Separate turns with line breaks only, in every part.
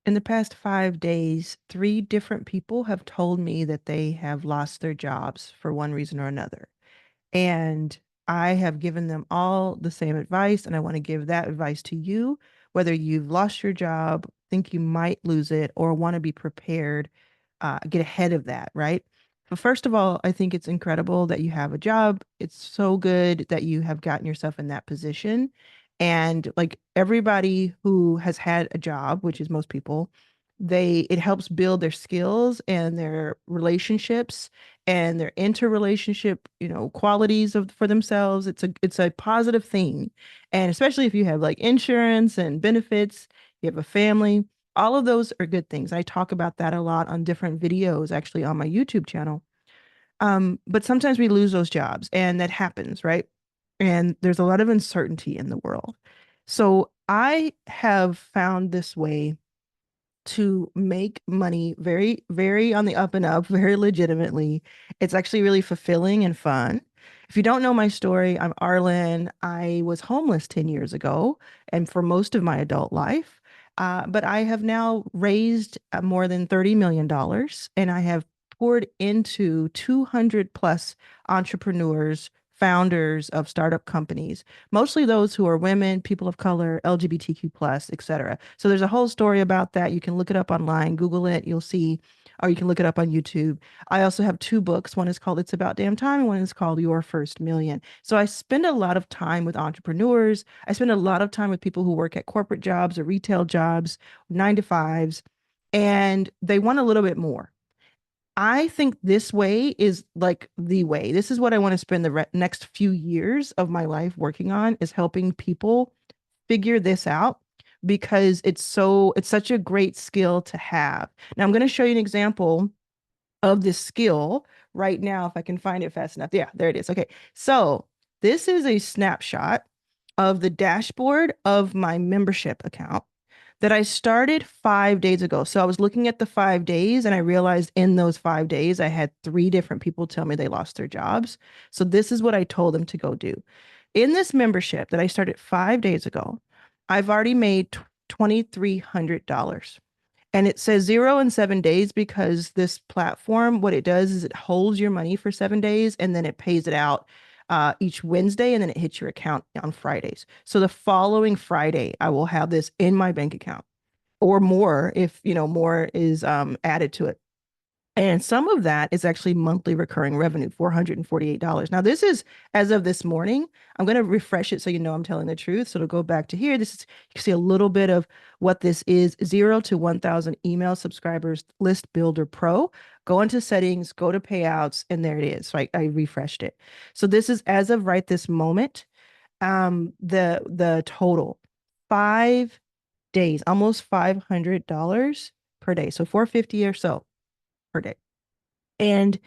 in the past 5 days, three different people have told me that they have lost their jobs for one reason or another. And I have given them all the same advice, and I want to give that advice to you, whether you've lost your job, think you might lose it, or want to be prepared, get ahead of that, right? But first of all, I think it's incredible that you have a job. It's so good that you have gotten yourself in that position. And like everybody who has had a job, which is most people, it helps build their skills and their relationships and their interrelationship, qualities for themselves. It's a positive thing. And especially if you have like insurance and benefits, you have a family, all of those are good things. I talk about that a lot on different videos, actually on my YouTube channel. But sometimes we lose those jobs and that happens, right? And there's a lot of uncertainty in the world. So I have found this way to make money very, very on the up and up, very legitimately. It's actually really fulfilling and fun. If you don't know my story, I'm Arlen. I was homeless 10 years ago and for most of my adult life. But I have now raised more than $30 million and I have poured into 200 plus entrepreneurs, founders of startup companies, mostly those who are women, people of color, LGBTQ plus, et cetera. So there's a whole story about that. You can look it up online, Google it, you'll see, or you can look it up on YouTube. I also have two books. One is called It's About Damn Time, and one is called Your First Million. So I spend a lot of time with entrepreneurs. I spend a lot of time with people who work at corporate jobs or retail jobs, 9 to 5s, and they want a little bit more. I think this way is like the way. This is what I want to spend the next few years of my life working on is helping people figure this out because it's such a great skill to have. Now I'm going to show you an example of this skill right now if I can find it fast enough. Yeah, there it is. Okay. So, this is a snapshot of the dashboard of my membership account that I started 5 days ago. So I was looking at the 5 days and I realized in those 5 days, I had three different people tell me they lost their jobs. So this is what I told them to go do. In this membership that I started 5 days ago, I've already made $2,300. And it says 0 and 7 days because this platform, what it does is it holds your money for 7 days and then it pays it out each Wednesday and then it hits your account on Fridays. So the following Friday, I will have this in my bank account or more if, more is added to it. And some of that is actually monthly recurring revenue, $448. Now, this is as of this morning. I'm going to refresh it so you know I'm telling the truth. So to go back to here, this is you can see a little bit of what this is 0 to 1,000 email subscribers list builder pro. Go into settings, go to payouts, and there it is. So I refreshed it. So this is as of right this moment. The total 5 days, almost $500 per day. So 450 or so per day. And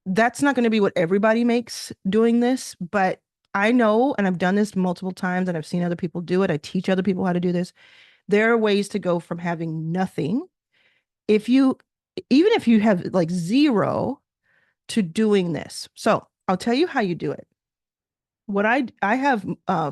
that's not going to be what everybody makes doing this, but I know, and I've done this multiple times and I've seen other people do it. I teach other people how to do this. There are ways to go from having nothing. If you, even if you have like zero to doing this. So I'll tell you how you do it. I have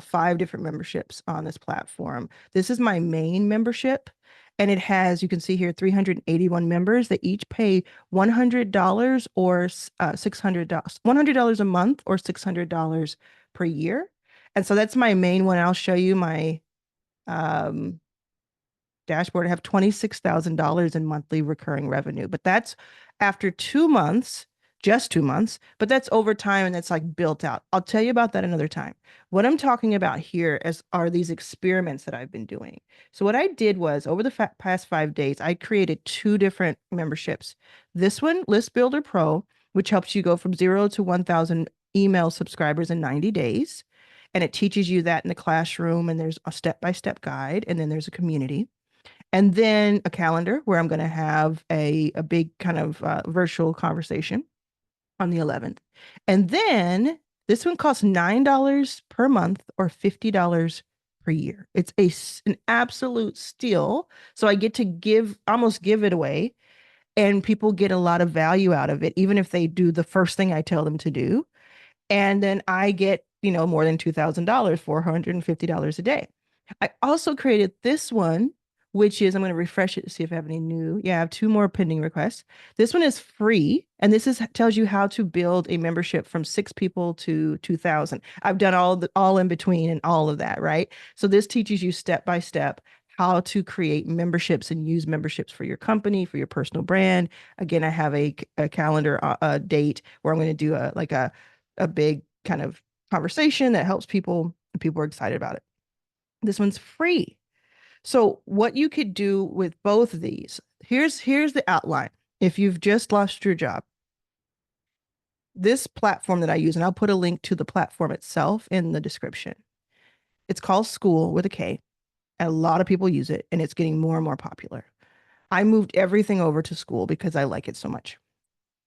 5 different memberships on this platform. This is my main membership, and it has, you can see here, 381 members that each pay $100 or $600, $100 a month or $600 per year. And so that's my main one. I'll show you my um, dashboard. I have $26,000 in monthly recurring revenue, but that's after 2 months, just 2 months, but that's over time and that's like built out. I'll tell you about that another time. What I'm talking about here are these experiments that I've been doing. So what I did was over the past 5 days, I created 2 different memberships. This one, List Builder Pro, which helps you go from 0 to 1,000 email subscribers in 90 days. And it teaches you that in the classroom, and there's a step-by-step guide, and then there's a community and then a calendar where I'm going to have a big kind of virtual conversation on the 11th. And then this one costs $9 per month or $50 per year. It's an absolute steal. So I get to almost give it away, and people get a lot of value out of it, even if they do the first thing I tell them to do. And then I get, more than $2,000, $450 a day. I also created this one, which is, I'm going to refresh it to see if I have any new. Yeah, I have two more pending requests. This one is free, and this is tells you how to build a membership from 6 people to 2,000. I've done all in between and all of that, right? So this teaches you step by step how to create memberships and use memberships for your company, for your personal brand. Again, I have a calendar date where I'm going to do a big kind of conversation that helps people, and people are excited about it. This one's free. So what you could do with both of these, here's the outline. If you've just lost your job, this platform that I use, and I'll put a link to the platform itself in the description. It's called Skool with a K. And a lot of people use it, and it's getting more and more popular. I moved everything over to Skool because I like it so much.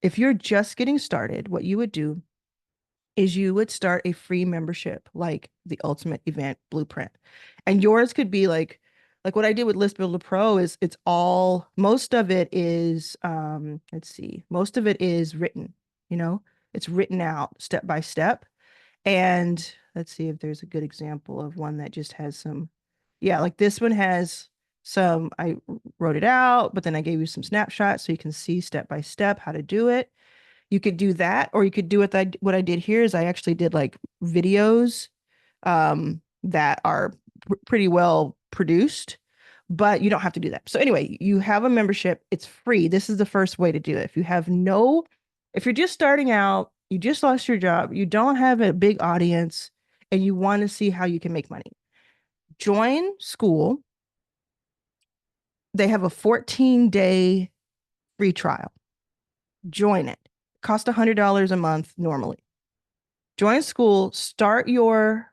If you're just getting started, what you would do is you would start a free membership like the Ultimate Event Blueprint. And yours could be like what I did with List Builder Pro is it's all, most of it is let's see, most of it is written, you know, it's written out step by step. And let's see if there's a good example of one that just has some, yeah, like this one has some, I wrote it out, but then I gave you some snapshots so you can see step by step how to do it. You could do that, or you could do what I did here is I actually did like videos that are pretty well produced, but you don't have to do that. So anyway, you have a membership, it's free. This is the first way to do it. If you're just starting out, you just lost your job, you don't have a big audience, and you want to see how you can make money, join Skool. They have a 14-day free trial. Join it. Cost $100 a month normally. Join Skool, start your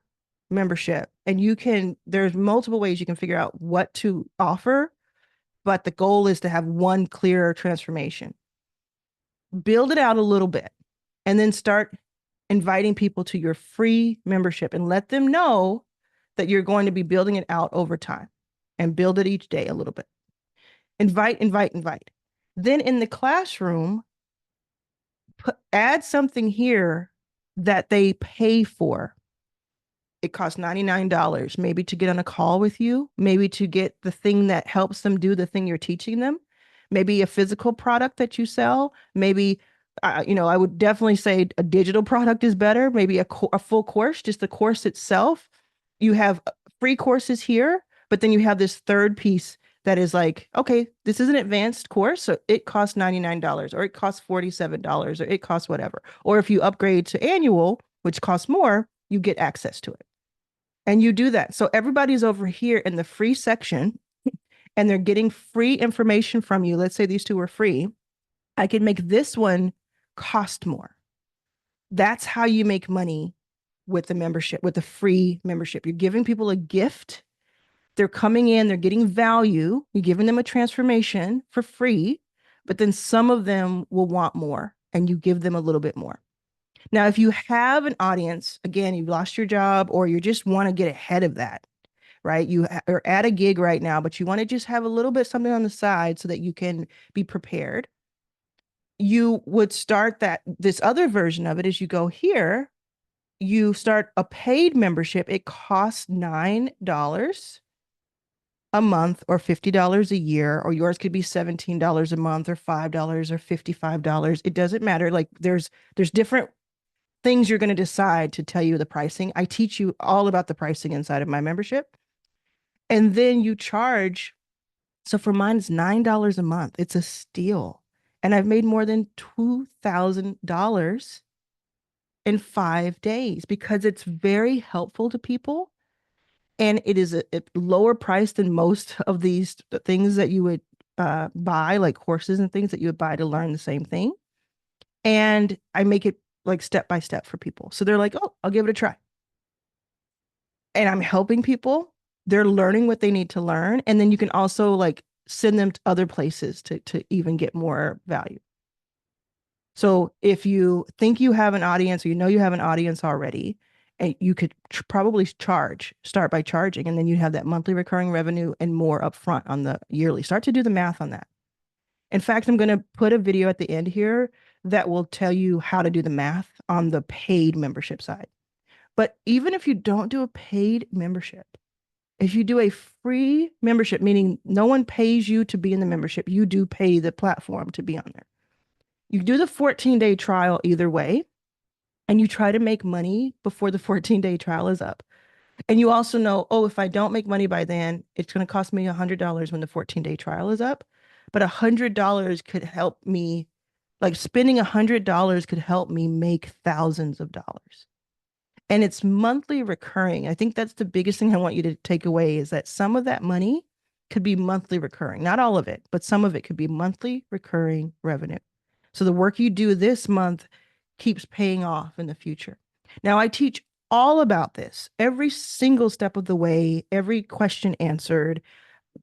membership, and there's multiple ways you can figure out what to offer, but the goal is to have one clear transformation. Build it out a little bit, and then start inviting people to your free membership and let them know that you're going to be building it out over time, and build it each day a little bit. Invite. Then in the classroom, add something here that they pay for. It costs $99, maybe to get on a call with you, maybe to get the thing that helps them do the thing you're teaching them, maybe a physical product that you sell, maybe, I would definitely say a digital product is better, maybe a full course, just the course itself. You have free courses here, but then you have this third piece that is like, okay, this is an advanced course, so it costs $99, or it costs $47, or it costs whatever. Or if you upgrade to annual, which costs more, you get access to it. And you do that. So everybody's over here in the free section, and they're getting free information from you. Let's say these two were free. I could make this one cost more. That's how you make money with the membership, with the free membership. You're giving people a gift. They're coming in, they're getting value. You're giving them a transformation for free, but then some of them will want more, and you give them a little bit more. Now, if you have an audience, again, you've lost your job, or you just want to get ahead of that, right? You are at a gig right now, but you want to just have a little bit something on the side so that you can be prepared. You would start this other version of it is you go here, you start a paid membership. It costs $9 a month or $50 a year, or yours could be $17 a month or $5 or $55. It doesn't matter. Like there's different things you're going to decide to tell you the pricing. I teach you all about the pricing inside of my membership. And then you charge. So for mine, it's $9 a month. It's a steal. And I've made more than $2,000 in 5 days because it's very helpful to people. And it is a lower price than most of these things that you would buy, like courses and things that you would buy to learn the same thing. And I make it like step by step for people. So they're like, oh, I'll give it a try. And I'm helping people. They're learning what they need to learn. And then you can also like send them to other places to even get more value. So if you think you have an audience, or you know you have an audience already, and you could probably start by charging, and then you have that monthly recurring revenue and more upfront on the yearly. Start to do the math on that. In fact, I'm going to put a video at the end here that will tell you how to do the math on the paid membership side. But even if you don't do a paid membership, if you do a free membership, meaning no one pays you to be in the membership, you do pay the platform to be on there. You do the 14-day trial either way, and you try to make money before the 14-day trial is up. And you also know, oh, if I don't make money by then, it's going to cost me $100 when the 14-day trial is up. But $100 could help me, like spending $100 could help me make thousands of dollars. And it's monthly recurring. I think that's the biggest thing I want you to take away is that some of that money could be monthly recurring. Not all of it, but some of it could be monthly recurring revenue. So the work you do this month keeps paying off in the future. Now, I teach all about this, every single step of the way, every question answered.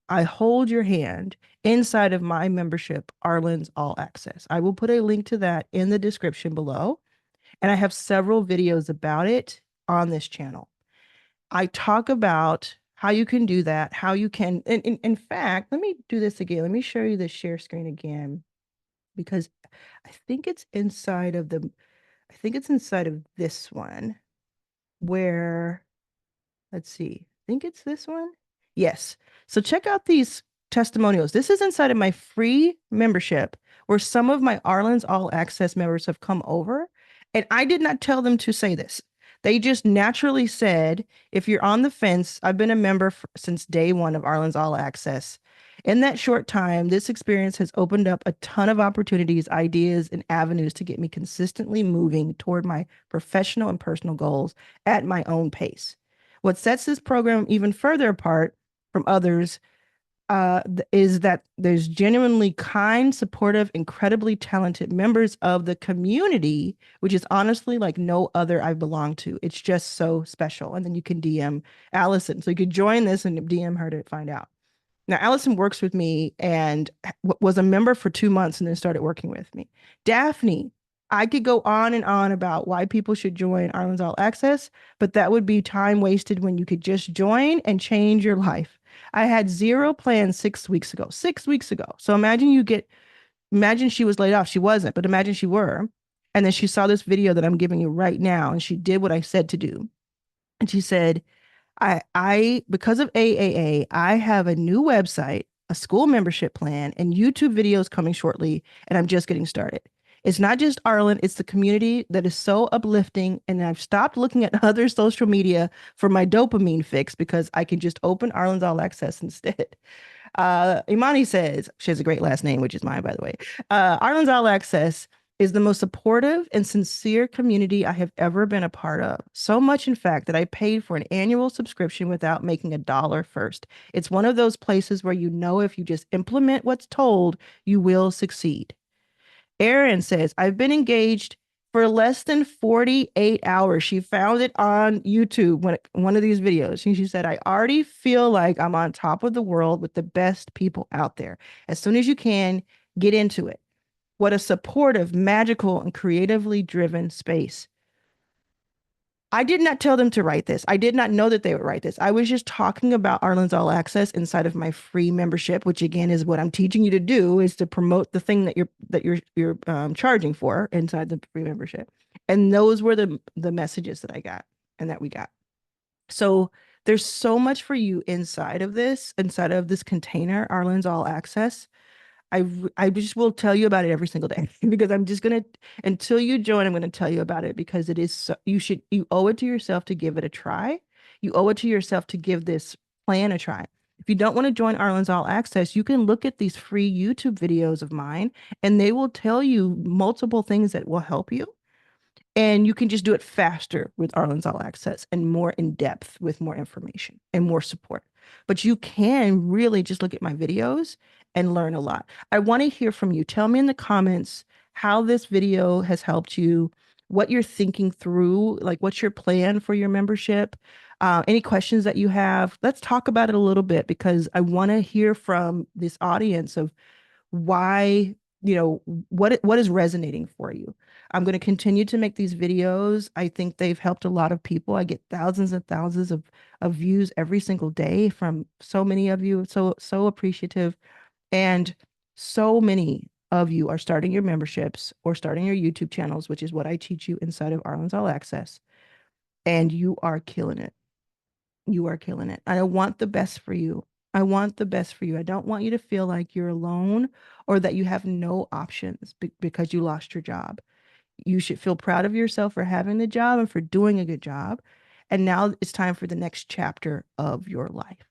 I hold your hand inside of my membership, Arlen's All Access. I will put a link to that in the description below. And I have several videos about it on this channel. I talk about how you can do that, how you can, in fact, let me do this again. Let me show you the share screen again, because I think it's inside of this one where, let's see, I think it's this one. Yes. So check out these testimonials. This is inside of my free membership where some of my Arlen's All Access members have come over. And I did not tell them to say this. They just naturally said, if you're on the fence, I've been a member since day one of Arlen's All Access. In that short time, this experience has opened up a ton of opportunities, ideas, and avenues to get me consistently moving toward my professional and personal goals at my own pace. What sets this program even further apart from others is that there's genuinely kind, supportive, incredibly talented members of the community, which is honestly like no other I've belonged to. It's just so special. And then you can DM Allison. So you could join this and DM her to find out. Now, Allison works with me and was a member for 2 months and then started working with me. Daphne, I could go on and on about why people should join Arlen's All Access, but that would be time wasted when you could just join and change your life. I had zero plans 6 weeks ago. 6 weeks ago. So imagine she was laid off. She wasn't, but imagine she were. And then she saw this video that I'm giving you right now, and she did what I said to do. And she said, I because of AAA, I have a new website, a school membership plan, and YouTube videos coming shortly, and I'm just getting started. It's not just Arlen, it's the community that is so uplifting. And I've stopped looking at other social media for my dopamine fix because I can just open Arlen's All Access instead. Imani says, she has a great last name, which is mine, by the way. Arlen's All Access is the most supportive and sincere community I have ever been a part of. So much, in fact, that I paid for an annual subscription without making a dollar first. It's one of those places where you know if you just implement what's told, you will succeed. Erin says, I've been engaged for less than 48 hours. She found it on YouTube, one of these videos. She said, I already feel like I'm on top of the world with the best people out there. As soon as you can, get into it. What a supportive, magical, and creatively driven space. I did not tell them to write this. I did not know that they would write this. I was just talking about Arlen's All Access inside of my free membership, which again is what I'm teaching you to do, is to promote the thing that you're charging for inside the free membership. And those were the messages that I got and that we got. So there's so much for you inside of this container, Arlen's All Access. I just will tell you about it every single day because I'm just gonna, until you join, I'm gonna tell you about it because it is so, you owe it to yourself to give it a try. You owe it to yourself to give this plan a try. If you don't want to join Arlen's All Access, you can look at these free YouTube videos of mine and they will tell you multiple things that will help you. And you can just do it faster with Arlen's All Access and more in depth with more information and more support. But you can really just look at my videos and learn a lot. I want to hear from you. Tell me in the comments how this video has helped you, what you're thinking through, like what's your plan for your membership, any questions that you have. Let's talk about it a little bit because I want to hear from this audience of why, what is resonating for you. I'm going to continue to make these videos. I think they've helped a lot of people. I get thousands and thousands of views every single day from so many of you. So appreciative. And so many of you are starting your memberships or starting your YouTube channels, which is what I teach you inside of Arlen's All Access. And you are killing it. You are killing it. I want the best for you. I want the best for you. I don't want you to feel like you're alone or that you have no options because you lost your job. You should feel proud of yourself for having the job and for doing a good job. And now it's time for the next chapter of your life.